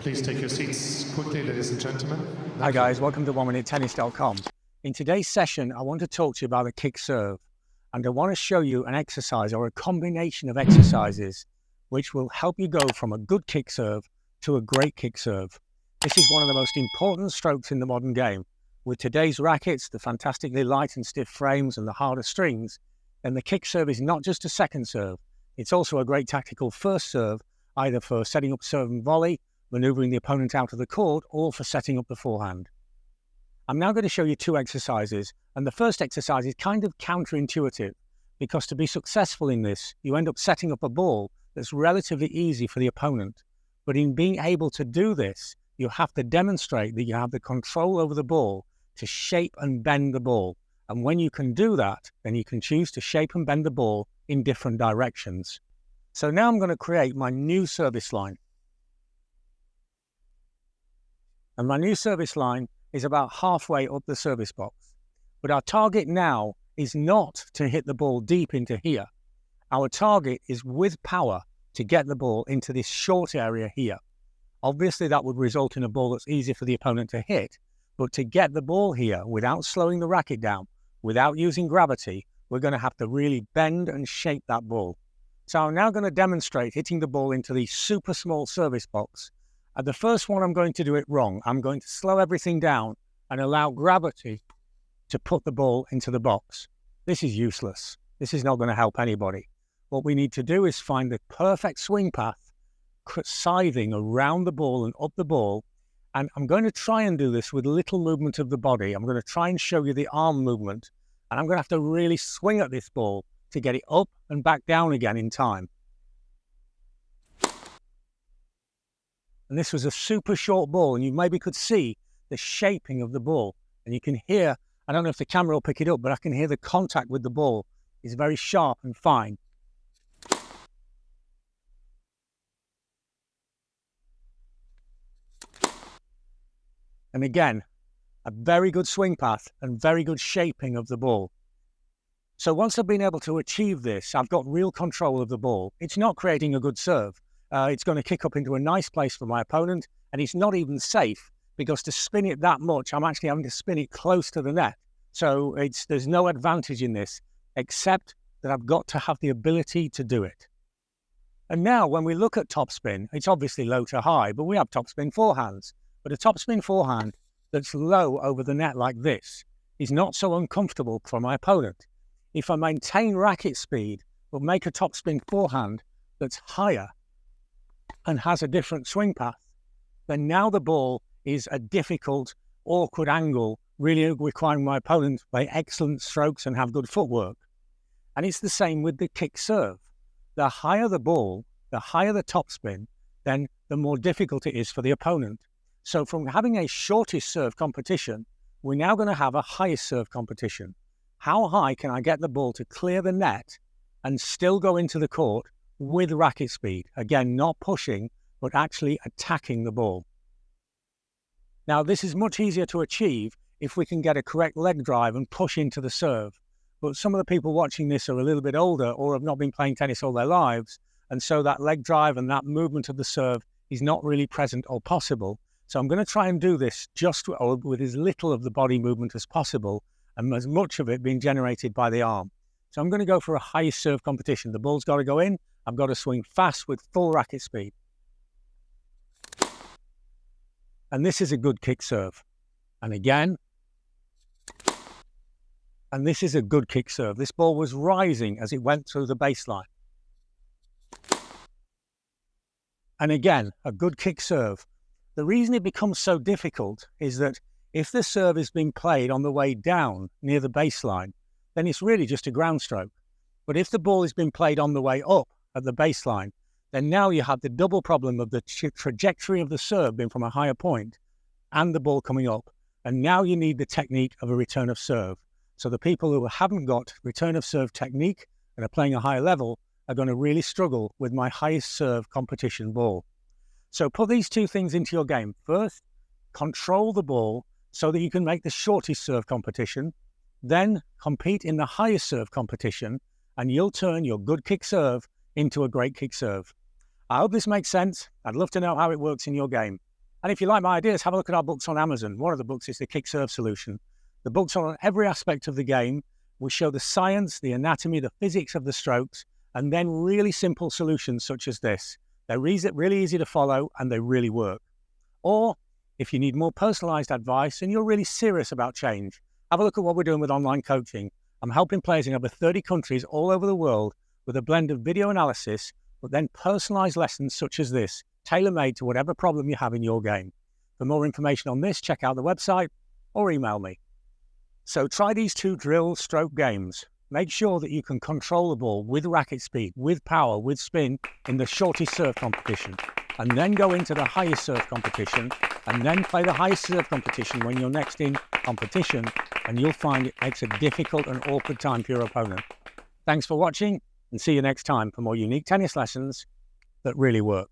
Please take your seats quickly, ladies and gentlemen. Hi guys, welcome to 1minutetennis.com. In today's session, I want to talk to you about a kick serve, and I want to show you an exercise or a combination of exercises which will help you go from a good kick serve to a great kick serve. This is one of the most important strokes in the modern game. With today's rackets, the fantastically light and stiff frames and the harder strings, then the kick serve is not just a second serve, it's also a great tactical first serve, either for setting up serve and volley, manoeuvring the opponent out of the court, or for setting up the forehand. I'm now going to show you two exercises, and the first exercise is kind of counterintuitive, because to be successful in this, you end up setting up a ball that's relatively easy for the opponent. But in being able to do this, you have to demonstrate that you have the control over the ball to shape and bend the ball. And when you can do that, then you can choose to shape and bend the ball in different directions. So now I'm going to create my new service line. And my new service line is about halfway up the service box. But our target now is not to hit the ball deep into here. Our target is with power to get the ball into this short area here. Obviously that would result in a ball that's easier for the opponent to hit, but to get the ball here without slowing the racket down, without using gravity, we're going to have to really bend and shape that ball. So I'm now going to demonstrate hitting the ball into the super small service box. At the first one, I'm going to do it wrong. I'm going to slow everything down and allow gravity to put the ball into the box. This is useless. This is not going to help anybody. What we need to do is find the perfect swing path, scything around the ball and up the ball. And I'm going to try and do this with little movement of the body. I'm going to try and show you the arm movement. And I'm going to have to really swing at this ball to get it up and back down again in time. And this was a super short ball, and you maybe could see the shaping of the ball. And you can hear, I don't know if the camera will pick it up, but I can hear the contact with the ball is very sharp and fine. And again, a very good swing path and very good shaping of the ball. So once I've been able to achieve this, I've got real control of the ball. It's not creating a good serve. It's going to kick up into a nice place for my opponent, and it's not even safe because to spin it that much, I'm actually having to spin it close to the net. So there's no advantage in this, except that I've got to have the ability to do it. And now when we look at topspin, it's obviously low to high, but we have topspin forehands. But a topspin forehand that's low over the net like this is not so uncomfortable for my opponent. If I maintain racket speed, but make a topspin forehand that's higher and has a different swing path, then now the ball is a difficult, awkward angle, really requiring my opponent to play excellent strokes and have good footwork. And it's the same with the kick serve. The higher the ball, the higher the topspin, then the more difficult it is for the opponent. So from having a shortest serve competition, we're now going to have a highest serve competition. How high can I get the ball to clear the net and still go into the court with racket speed? Again, not pushing, but actually attacking the ball. Now, this is much easier to achieve if we can get a correct leg drive and push into the serve. But some of the people watching this are a little bit older or have not been playing tennis all their lives, and so that leg drive and that movement of the serve is not really present or possible. So I'm going to try and do this just with as little of the body movement as possible, and as much of it being generated by the arm. So I'm going to go for a highest serve competition. The ball's got to go in. I've got to swing fast with full racket speed. And this is a good kick serve. And again. And this is a good kick serve. This ball was rising as it went through the baseline. And again, a good kick serve. The reason it becomes so difficult is that if the serve is being played on the way down near the baseline, then it's really just a ground stroke. But if the ball is being played on the way up at the baseline, then now you have the double problem of the trajectory of the serve being from a higher point and the ball coming up. And now you need the technique of a return of serve. So the people who haven't got return of serve technique and are playing a higher level are going to really struggle with my highest serve competition ball. So put these two things into your game. First, control the ball so that you can make the shortest serve competition. Then compete in the highest serve competition, and you'll turn your good kick serve into a great kick serve. I hope this makes sense. I'd love to know how it works in your game. And if you like my ideas, have a look at our books on Amazon. One of the books is the Kick-Serve Solution. The book's on every aspect of the game. We show the science, the anatomy, the physics of the strokes, and then really simple solutions such as this. They're really easy to follow and they really work. Or if you need more personalized advice and you're really serious about change, have a look at what we're doing with online coaching. I'm helping players in over 30 countries all over the world with a blend of video analysis, but then personalized lessons such as this, tailor-made to whatever problem you have in your game. For more information on this, check out the website or email me. So try these 2 drill stroke games. Make sure that you can control the ball with racket speed, with power, with spin in the shortest serve competition, and then go into the highest serve competition, and then play the highest serve competition when you're next in competition, and you'll find it makes a difficult and awkward time for your opponent. Thanks for watching, and see you next time for more unique tennis lessons that really work.